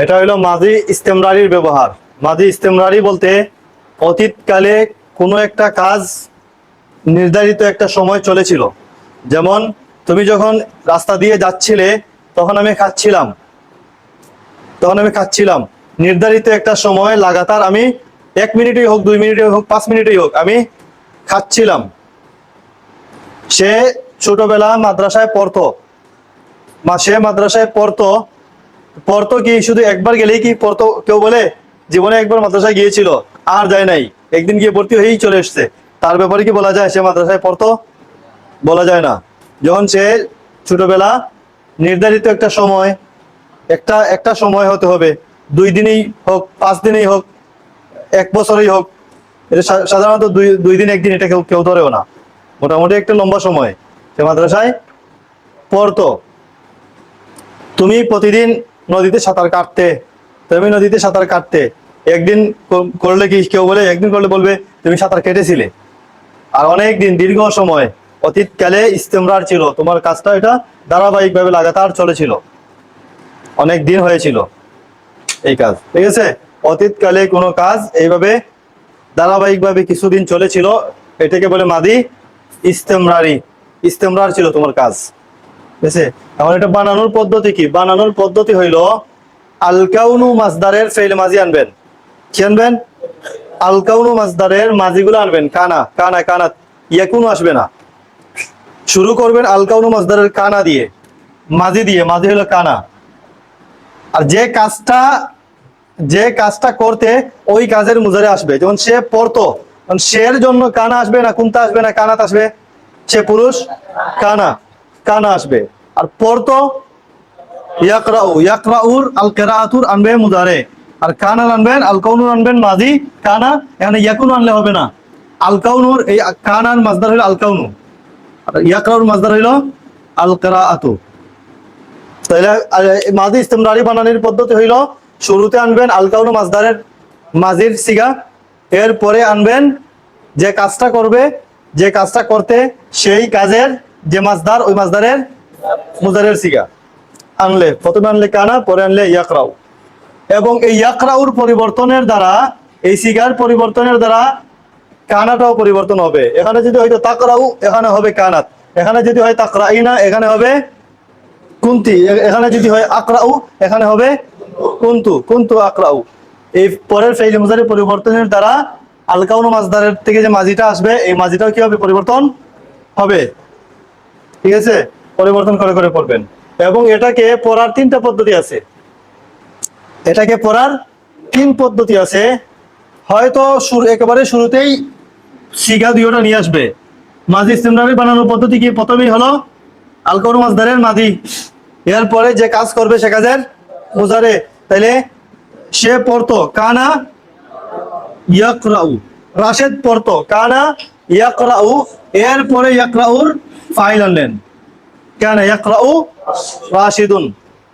এটা হলো মাজি ইস্তেমরারির ব্যবহার। মাজি ইস্তেমরারি বলতে অতীতকালে কোনো একটা কাজ নির্ধারিত একটা সময় চলেছিল। যেমন তুমি যখন রাস্তা দিয়ে যাচ্ছিলে তখন আমি খাচ্ছিলাম নির্ধারিত একটা সময় লাগাতার আমি 1 মিনিটই হোক, 2 মিনিটই হোক, 5 মিনিটই হোক, আমি খাচ্ছিলাম। সে ছোটবেলা মাদ্রাসায় পড়তো, সে মাদ্রাসায় পড়তো পড়তো কি শুধু একবার গেলেই কি পড়তো? কেউ বলে জীবনে একবার মাদ্রাসায় গিয়েছিল আর যায় নাই, একদিন গিয়ে ভর্তি হয়েই চলে এসছে, তার ব্যাপারে কি বলা যায় সে মাদ্রাসায় পড়তো? বলা যায় না। যখন সে ছোটবেলা নির্ধারিত একটা সময়, একটা সময় হতে হবে, 2 দিনই হোক, 5 দিনেই হোক, 1 বছরই হোক, এটা সাধারণত 2 দিন 1 দিন এটা কেউ কেউ ধরেও না, মোটামুটি একটা লম্বা সময় সে মাদ্রাসায় পড়তো। তুমি প্রতিদিন নদীতে সাঁতার কাটতে একদিন করলে কি কেউ বলে? একদিন করলে বলবে তুমি সাঁতার কেটেছিলে। আর অনেক দিন, দীর্ঘ সময় অতীতকালে ইস্তেমরার ছিল, তোমার কাজটা এটা ধারাবাহিকভাবে লাগাতার চলেছিল, অনেক দিন হয়েছিল এই কাজ, ঠিক আছে? অতীতকালে কোনো কাজ এইভাবে ধারাবাহিকভাবে কিছুদিন চলেছিল, এটাকে বলে মাদি ইস্তেমরার ছিল তোমার কাজ, ঠিক আছে? এখন এটা বানানোর পদ্ধতি কি? বানানোর পদ্ধতি হইল আল কাউনু মাসদারের ফেইল মাজি আনবেন। কি আনবেন? আল কাউনু মাসদারের মাজিগুলো আনবেন। কানাত ইয়াকুনু আসবে না। শুরু করবেন আল কাউনু মাসদারের কানা দিয়ে, মাজি দিয়ে। মাজি হলো কানা। আর যে কাজটা করতে ওই কাজের মুজারে আসবে, যেমন সে পড়তো, সের জন্য কানা আসবে না কুনতা আসবে না কানাত আসবে? সে পুরুষ, কানা আসবে। আর পড়তো ইয়াকরাউর আল কিরাআতুর আনবে মুজারে, আর কানা আনবেন, আল কাউনুর আনবেন মাজি কানা। এখানে ইয়াকুন আনলে হবে না। আল কাউনুর এই কানার মাসদার হলো আল কাউনু, আর ইয়াকরাউর মাসদার হলো আল কিরাআতু। তাহলে মাজি ইস্তেমরারি বানানোর পদ্ধতি হইল শুরুতে আনবেন আল কাউনু মাসদারের মাজির সিগা, এরপরে আনবেন যে কাজটা করবে, যে কাজটা করতে সেই কাজের যে মাসদার, ওই মাসদারের মুজারের সিগা আনলে, প্রথমে আনলে কানা, পরে আনলে ইয়াকরাউ। এবং এই ইয়াকরাউর পরিবর্তনের দ্বারা, এই সিগার পরিবর্তনের দ্বারা কানাটাও পরিবর্তন হবে। এখানে যদি হয়তো তাকরাউ, এখানে হবে কানাত। এখানে যদি হয় তাকরাইনা, এখানে হবে কুন্তি। এখানে যদি হয় আকরাউ, এখানে হবে কুন্তু আকরাউ। এই পরের ফেইল মুজারি পরিবর্তনের দ্বারা আল কাউনু মাসদারের থেকে যে মাজিটা আসবে, এই মাজিটাও কি হবে? পরিবর্তন হবে, ঠিক আছে? পরিবর্তন করে করে পড়বেন। এবং এটাকে পড়ার 3টা পদ্ধতি আছে। এটাকে পড়ার 3 পদ্ধতি আছে। হয়তো একেবারে শুরুতেই সিগা দুইটা নিয়ে আসবে। মাজি ইস্তেমরারি বানানোর পদ্ধতি কি? প্রথমেই হলো আল কাউনু মাসদারের মাজি, এরপরে যে কাজ করবে সে কাজের মুজারে। তাইলে সে পড়তো কানা ইয়াকরাউ, রাশেদ পড়তো কানা ইয়াকরাউ, এরপরে ইয়াকরাউর ফাইল আনলেন, কানা ইয়াকরাউ রাশিদুন।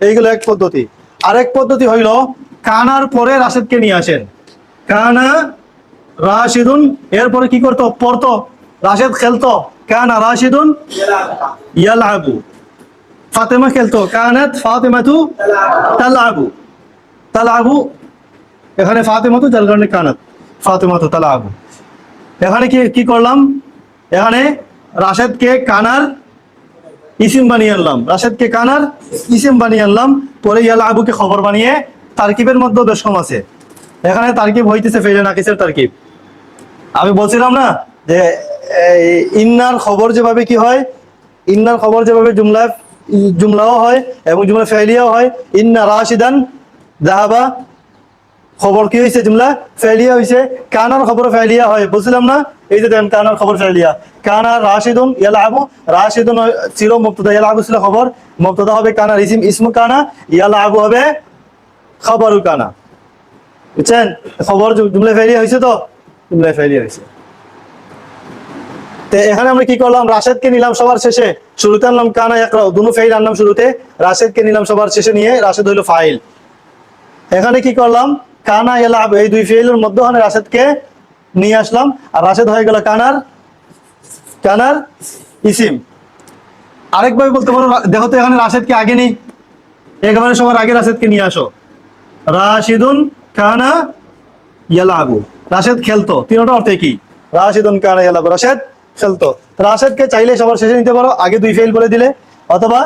এইগুলো এক পদ্ধতি। আরেক পদ্ধতি হইল কানার পরে রাশেদকে নিয়ে আসেন, কানা রাশিদুন, এরপরে কি করতো? পড়তো। রাশেদ খেলতো, কানা রাশিদুন ইয়ালআবু। ফাতেমা খেলতো, কানাত ফাতেমাতু তালআবু। এখানে ফাতেমাতু যার কারণে কানাত ফাতেমাতু তালআবু। এখানে কি করলাম? এখানে রাশেদকে কানার ইসিম বানিয়ে আনলাম, পরে ইয়ালআবুকে খবর বানিয়ে। তারকিবের মধ্যে বেশ কম আছে। এখানে তারকিব হইতেছে ফেইলে নাকিসের তারকিব। আমি বলছিলাম না যে ইন্নার খবর যেভাবে কি হয়, ইন্নার খবর যেভাবে জুমলাও হয় এবং জুমলা ফেইলিয়াও হয়। ইন্না রাশিদান যাহাবা, খবর কি হয়েছে? জুমলা ফেইলিয়া হয়েছে। কানার খবর ফেইলিয়া হয়, বলছিলাম না? এই যে দেন কানার খবর ফেইলিয়া, কানা রাশিদুন ইয়ালআবু। রাশিদুন ছিল মুবতাদা, ইয়ালআবু ছিল খবর। মুবতাদা হবে কানার ইসমু কানা, ইয়ালআবু হবে খবরু কানা। বুঝছেন? খবর জুমলা ফেইলিয়া হয়েছে, তো জুমলা ফেইলিয়া হয়েছে। এখানে আমরা কি করলাম? রাশেদকে নিলাম সবার শেষে, শুরুতে আনলাম কানা ইয়াকরাউ, দুনো ফেইল আনলাম শুরুতে, রাশেদকে নিলাম সবার শেষে নিয়ে, রাশেদ হইল ফাইল। এখানে কি করলাম? কানা ইয়ালআবু, এই দুই ফেইলের মধ্যখানে রাশেদকে নিয়ে আসলাম, আর রাশেদ হয়ে গেল কানার ইসিম। আরেকভাবে বলতে পারো, দেখো তো এখানে রাশেদকে আগে নেই, একেবারে সবার আগে রাশেদকে নিয়ে আসো। রাশিদুন কানা ইয়ালাবু, রাশেদ খেলতো, তিনটা অর্থ কি? রাশিদুন কানা ইয়ালাবু, রাশেদ খেলতো। রাশেদকে চাইলে সবার শেষে নিতে পারো, আগে দুই ফেল বলে দিলে, অথবা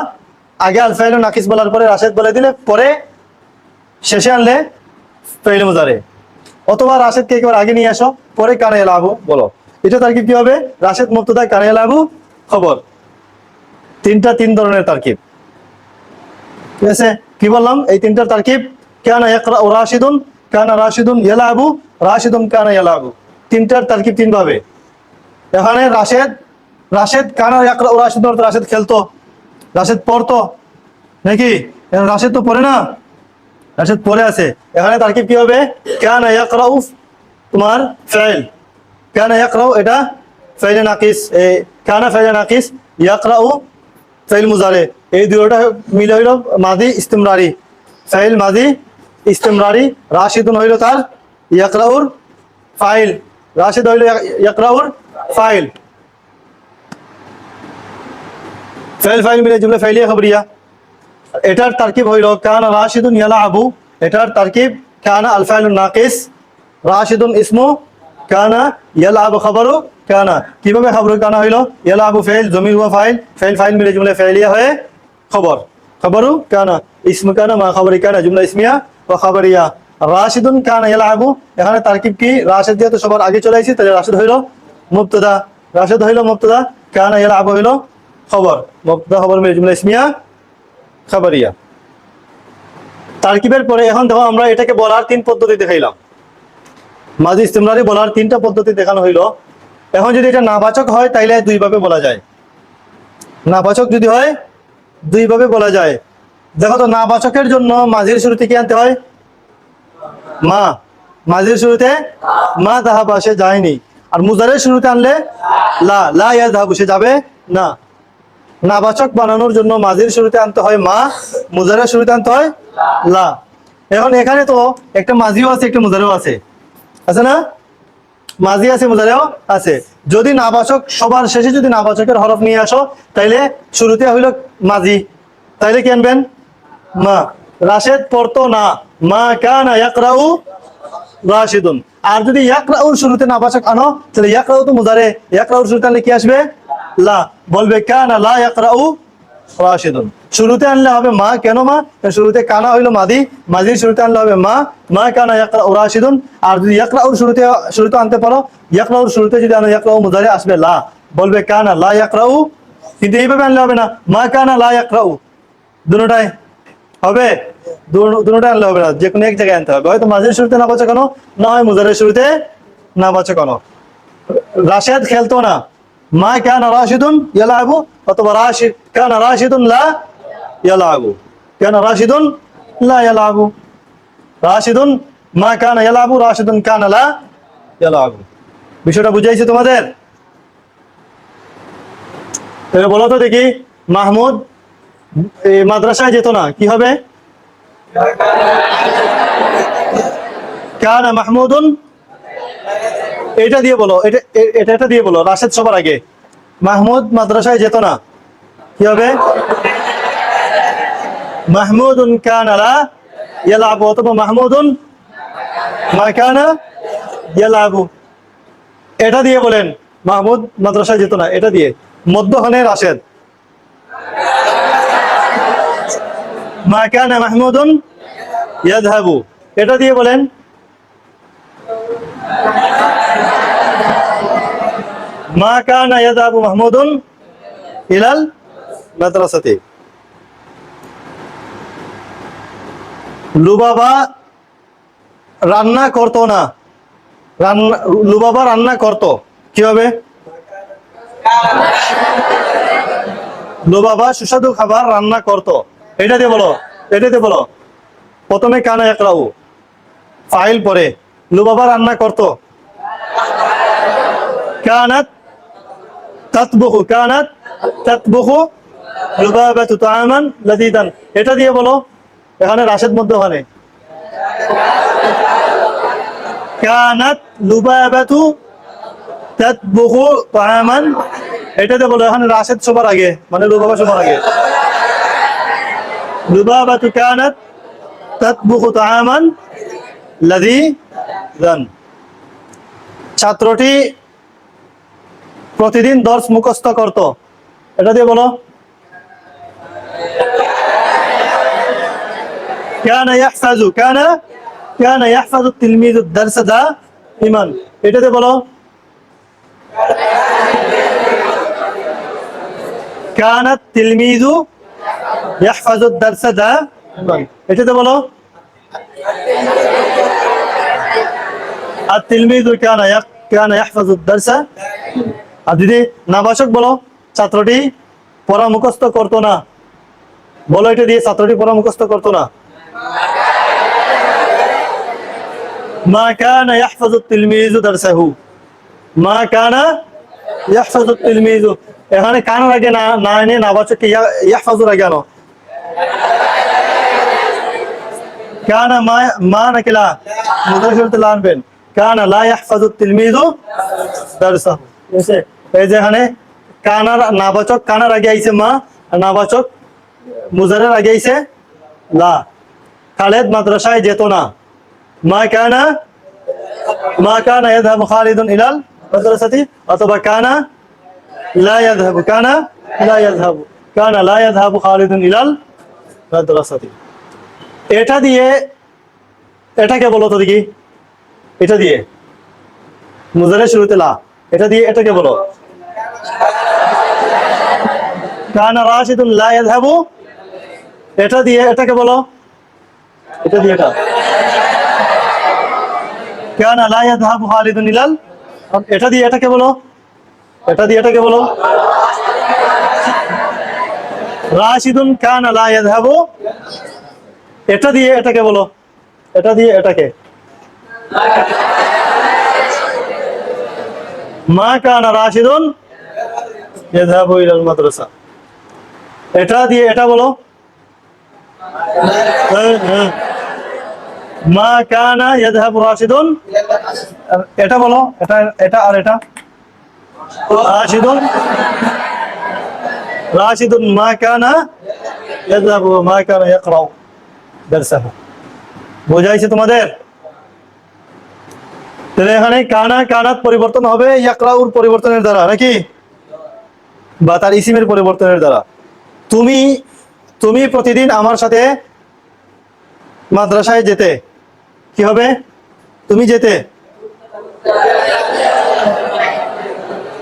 আগে আল ফাইল নাকিস বলার পরে রাশেদ বলে দিলে, পরে শেষে আনলে ফাইল মুজারে, অথবা রাশেদকে একেবারে আগে নিয়ে আসো, পরে কানা ইয়ালাবু বলো। এটা তারকিব কি হবে? রাশেদ মুবতাদা, কানা ইয়ালাবু খবর। তিন ধরনের তারকিব। ঠিক আছে, কি বললাম? এই তিনটার তারকিব কানা ইয়াকরাউ রাশিদুন, কানা রাশিদুন ইয়ালাবু, রাশিদুন কানা ইয়ালাবু। তিনটার তারকিব তিন ভাবে। এখানে রাশেদ কানা ইয়াকরাউ রাশিদুন অর্থ রাশেদ খেলতো, রাশেদ পড়তো নাকি? রাশেদ তো পড়ে না, রাশেদ পড়ে আছে। এখানে তারকিব কি হবে? কানা ইয়াকরাউ তোমার ফাইল, কানা ইয়াকরাউ এটা ফাইলে নাকিস, কানা ফাইলে নাকিস, ইয়াকরাউ ফাইল মুজারে, এই দুটোটা মিলে হইল মাদি ইস্তিমরারি, ফাইল মাদি ইস্তিমরারি। রাশিদুন হইল তার ইয়াকরাউর ফাইল, রাশিদ হইল ইয়াকরাউর ফাইল। ফাইল মিলে জুমলা ফাইলিয়া খবরিয়া। এটার তারকিব হইল কানা রাশিদুন ইয়ালাবু, এটার তারকিব কানা আল ফাইলুন নাকিস, রাশিদুন ইসমু, কানা ইয়ালাবু খবরু কানা। কিভাবে খবরু কানা হইল? ইয়ালাবু ফাইল, জমির হুয়া ফাইল, ফাইল মিলে জুমলা ফাইলিয়া হয়ে খবর, খবরু কানা, ইসমু কানা মা খবরি কানা, জুমলা ইসমিয়া ওয়া খবরিয়া। রাশিদুন কানা ইয়ালাবু, এখানে তারকিব কি? রাশিদ যেহেতু সবার আগে চলে আইছে, তাহলে রাশিদ হইল মুবতাদা, রাশিদ হইল মুবতাদা, কানা ইয়ালাবু হইল খবর, মুবতাদা খবর মিলে জুমলা ইসমিয়া খবরিয়া। তারকিবের পরে এখন দেখো আমরা এটাকে বলার তিন পদ্ধতি দেখাইলাম, মাজি ইস্তিমরারি বলার তিনটা পদ্ধতি দেখানো হইলো। এখন যদি এটা নাবাচক হয় তাইলে দুই ভাবে বলা যায়, নাবাচক যদি হয় দুই ভাবে বলা যায়। দেখো তো, নাবাচকের জন্য মাঝির শুরুতে কি আনতে হয়? মা, মাঝির শুরুতে মা দাহাবা, সে যায়নি। আর মুজারের শুরুতে আনলে লা, লা ইয়া দাহাবু, সে যাবে না। নাবাচক বানানোর জন্য মাঝির শুরুতে আনতে হয় মা, মুজারের শুরুতে আনতে হয় লা। এখন এখানে তো একটা মাঝিও আছে, একটা মুজারেও আছে, আছে না? মাঝি আছে, মুজারেও আছে। যদি নাবাচক সবার শেষে যদি নাবাচকের হরফ নিয়ে আসো, তাইলে শুরুতে হইল মাঝি, তাইলে কি আনবেন? মা। রাশেদ পড়তো না, মা কানা ইয়াকরাউ রাশিদুন। আর যদি ইয়াকরাউর শুরুতে নাবাচক আনো, তাহলে ইয়াকরাউ তো মুজারে, ইয়াকরাউর শুরুতে আনলে কি আসবে? লা, বলবে কানা লা ইয়াকরাউ রাশিদুন। শুরুতে আনলে হবে মা, কেন মা? শুরুতে কানা হইলো মাদি, মাদির শুরুতে আনলে হবে মা, মা কানা ইয়াকরাউ রাশিদুন। আর যদি ইয়াকরাউর শুরুতে আনতে পারো, ইয়াকরাউর শুরুতে যদি আনো ইয়াকরাউ মুজারে, আসবে লা, বলবে কানা লা ইয়াকরাউ। কিন্তু এইভাবে আনলে হবে না, মা কানা লা ইয়াকরাউ, দুটোটাই হবে, দুটোটাই আনলে হবে না, যে কোনো এক জায়গায় আনতে হবে। হয়তো মাঝির শুরুতে নাবাচক আনো, না হয় মুজারের শুরুতে নাবাচক আনো। রাশেদ খেলতো না, মা কানা রাশিদুন ইয়ালাবু, অথবা রাশিদ কানা রাশিদুন লা ইয়ালাবু, কানা রাশিদুন লা ইয়ালাবু, রাশিদুন মা কানা ইয়ালাবু, রাশিদুন কানা লা ইয়ালাবু। বিষয়টা বুঝাইছে তোমাদের? এবার বলো তো দেখি, মাহমুদ মাদ্রাসায় যেত না, কি হবে? কানা মাহমুদুন, এটা দিয়ে বলো, এটা দিয়ে বলো, রাশেদ সবার আগে। মাহমুদ মাদ্রাসায় যেত না, কি হবে? মাহমুদুন কানা লা ইয়ালাবু, অথবা মাহমুদুন মা কানা ইয়ালাবু। এটা দিয়ে বলেন মাহমুদ মাদ্রাসায় যেত না, এটা দিয়ে। মধ্যখানে রাশেদ, মা কানা মাহমুদুন ইয়াযহাবু, এটা দিয়ে বলেন মা কানা ইয়াযহাবু মাহমুদুন ইলাল মাদ্রাসাতি। লুবাবা রান্না করতো না, লুবাবা রান্না করতো, কি হবে? লুবাবা সুস্বাদু খাবার রান্না করতো, এটা দিয়ে বলো, এটা দিয়ে বলো। প্রথমে কানা ইয়াকরাউ ফাইল, পরে লুবাবা রান্না করতো, কানাত তাতবুখু, কানাত তাতবুখু লুবাবাতু তাআমান লাযীদান, এটা দিয়ে বলো। এখানে রাশেদ মধ্যখানে, কানাত লুবাবাতু তাতবুখু তাআমান, এটাতে বলো। এখানে রাশেদ সবার আগে, মানে লুবাবা সবার আগে। লুবাবাতু কানাত তাতবুখু তাআমান লাযীযান। ছাত্রটি প্রতিদিন দর্স মুখস্থ করত, এটা দিয়ে বলো। কানা ইয়াহফাজু, কানা ইয়াহফাজু তিলমিযু দারস দাইমান, এটা দিয়ে বলো। কানা তিলমিযু ইয়াহফাজু দারস দাইমান, এটাতে বলো। আর তিলমিযু কানা ইয়াহফাজু দারস। আর যদি নাবাসক বলো, ছাত্রটি পড়া মুখস্থ করতো না, বলো এটা দিয়ে। ছাত্রটি পড়া মুখস্থ করতো না। মা কানা ইয়াহফাজু তিলমিযু দারসাহু, মা কানা ইয়াহফাজু তিলমিযু। এখানে কানার আগে না এনে নাবাচক ইয়াহফাজুর আগে আনো। কানা মা নাকি লা, মুদারিফে লা আনবেন। কানা লা ইয়াহফাজু তিলমিযু দারসাহু। এই যে এখানে কানার নাবাচক, কানার আগে আইছে মা, আর নাবাচক মুজারের আগে আইছে লা। খালেদ মাদ্রাসায় যেত না। মা কানা ইয়াযহাবু খালিদুন ইলাল মাদ্রাসাতি, অথবা কানা লা ইয়াযহাবু, কানা লা ইয়াযহাবু খালিদুন ইলাল মাদ্রাসাতি। এটা দিয়ে এটাকে বলো তো দেখি, এটা দিয়ে মুজারের শুরুতে লা, এটা দিয়ে এটাকে বলো। কানা রাশিদুন লা ইয়াযহাবু, এটা দিয়ে এটাকে বলো। এটা দিয়ে এটা। কানা লা ইয়াযহাবু খালিদুন ইলাল, এটা দিয়ে এটাকে বলো। এটা দিয়ে এটাকে বলো। রাশিদুন কানা লা ইয়াযহাবু, এটা দিয়ে এটাকে বলো। এটা দিয়ে এটাকে। মা কানা রাশিদুন ইয়াযহাবু ইলাল মাদ্রাসা, এটা দিয়ে এটা বলো। মা কানা ইয়াযহাবু রাশিদুন, এটা বলো। এটা এটা আর এটা। রাশিদুন মা কানা ইয়াযহাবু, মা কানা ইয়াকরাউ দারসাহু। বোঝাইছে তোমাদের? তাহলে এখানে কানাত পরিবর্তন হবে ইয়াকরাউর পরিবর্তনের দ্বারা, নাকি? বা তার ইসিমের পরিবর্তনের দ্বারা। তুমি প্রতিদিন আমার সাথে মাদ্রাসায় যেতে, কি হবে? তুমি যেতে।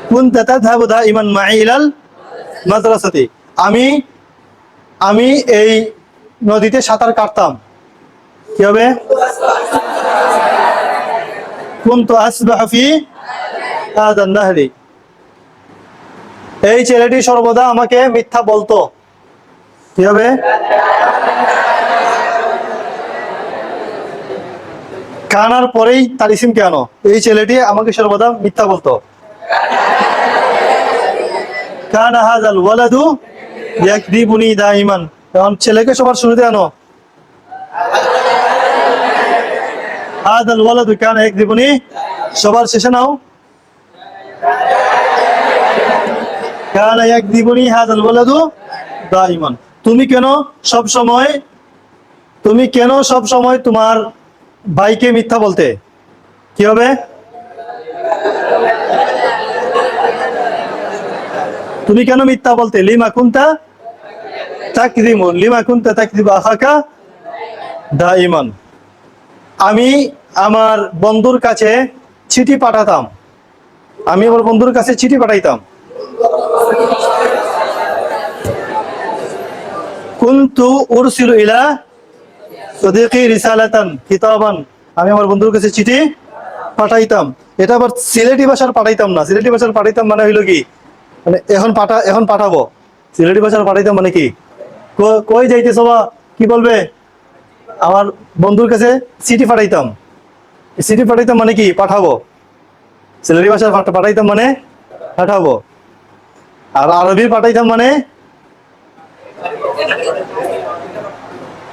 কুনতা তাযহাবু দাইমান মাই ইলাল মাদ্রাসাতি, আমি এই নদীতে সাঁতার কাটতাম, কি হবে? কুনতু আসবাহু ফি হাযান নাহরি, এই ছেলেটি সর্বদা আমাকে মিথ্যা বলতো, কি হবে? কানার পরেই তার ইসিম কেন? এই ছেলেটি আমাকে সর্বদা মিথ্যা বলতো। কানা হাযাল ওয়ালাদু ইয়াকদিবুনি দাইমান, এখন ছেলেকে সবার শুরুতে আনো। হাযাল ওয়ালাদু কানা ইয়াকদিবুনি, সবার শেষে নাও। কানা ইয়াকদিবুনি হাযাল ওয়ালাদু দাইমান। তুমি কেন সব সময় তোমার ভাইকে মিথ্যা বলতে, কি হবে? তুমি কেন মিথ্যা বলতে? লিমা কুনতা তাকযিবু আখাকা দাইমান, আমি আমার বন্ধুর কাছে চিঠি পাঠাতাম, কুনতু উরসিলু ইলা সাদিকি রিসালাতান কিতাবান, আমি আমার বন্ধুর কাছে চিঠি পাঠাইতাম। এটা আবার সিলেটি ভাষার পাঠাইতাম না। সিলেটি ভাষার পাঠাইতাম মানে হইলো কি, মানে এখন পাঠাবো। সিলেটি ভাষার পাঠাইতাম মানে কি, কই যাইতেছ বা, কি বলবে? আমার বন্ধুর কাছে চিঠি পাঠাইতাম। চিঠি পাঠাইতাম মানে কি, পাঠাবো। সিলেটি ভাষার পাঠাইতাম মানে পাঠাবো। আর আরবি পাঠাইতাম মানে,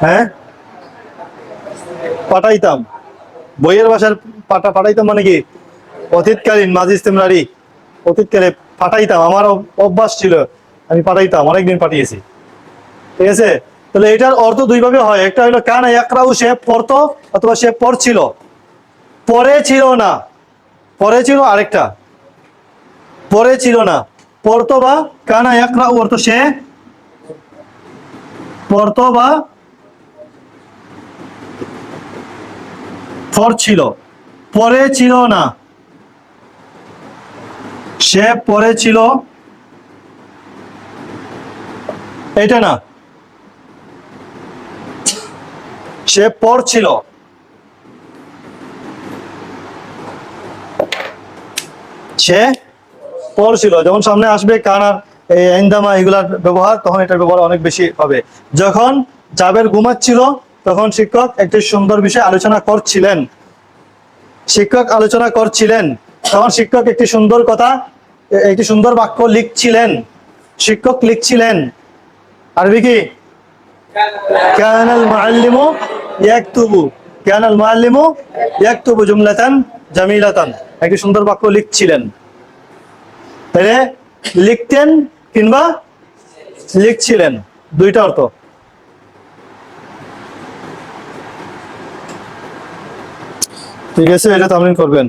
হ্যাঁ পাঠাইতাম। বইয়ের ভাষার পাঠাইতাম মানে কি, অতীতকালীন মাজি ইস্তেমরারি, অতীতকালে পাঠাইতাম। আমার অভ্যাস ছিল, আমি পাঠাইতাম, অনেকদিন পাঠিয়েছি, ঠিক আছে? তাহলে এটার অর্থ দুই ভাবে হয়, একটা হলো কানা ইয়াকরাউ সে পড়তো অথবা সে পড়ছিল, পরে ছিল না, পরে ছিল আরেকটা, পরে ছিল না, পড়তো বা কানা ইয়াকরাউ অর্থ সে পড়তো বা পড়ছিল, পরে ছিল না, সে পরে ছিল, এটা না, সে পড়ছিল, সে পড়ছিল। যখন সামনে আসবে কানার এই আইন্দামা এগুলার ব্যবহার, তখন এটার ব্যবহার অনেক বেশি হবে। যখন জাবের ঘুমাচ্ছিল তখন শিক্ষক একটি সুন্দর বিষয় আলোচনা করছিলেন, শিক্ষক আলোচনা করছিলেন, তখন শিক্ষক একটি সুন্দর কথা, একটি সুন্দর বাক্য লিখছিলেন, শিক্ষক লিখছিলেন। আরবি কি কানাল মুআল্লিমু ইয়াকতুবু, কানাল মুআল্লিমু ইয়াকতুবু জুমলাতান জামিলাতান, একটি সুন্দর বাক্য লিখছিলেন। তাহলে লিখতেন কিংবা লিখছিলেন, দুইটা অর্থ। ঠিক আছে, এটা তামরিন করবেন।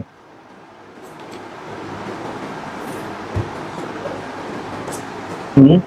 হুম।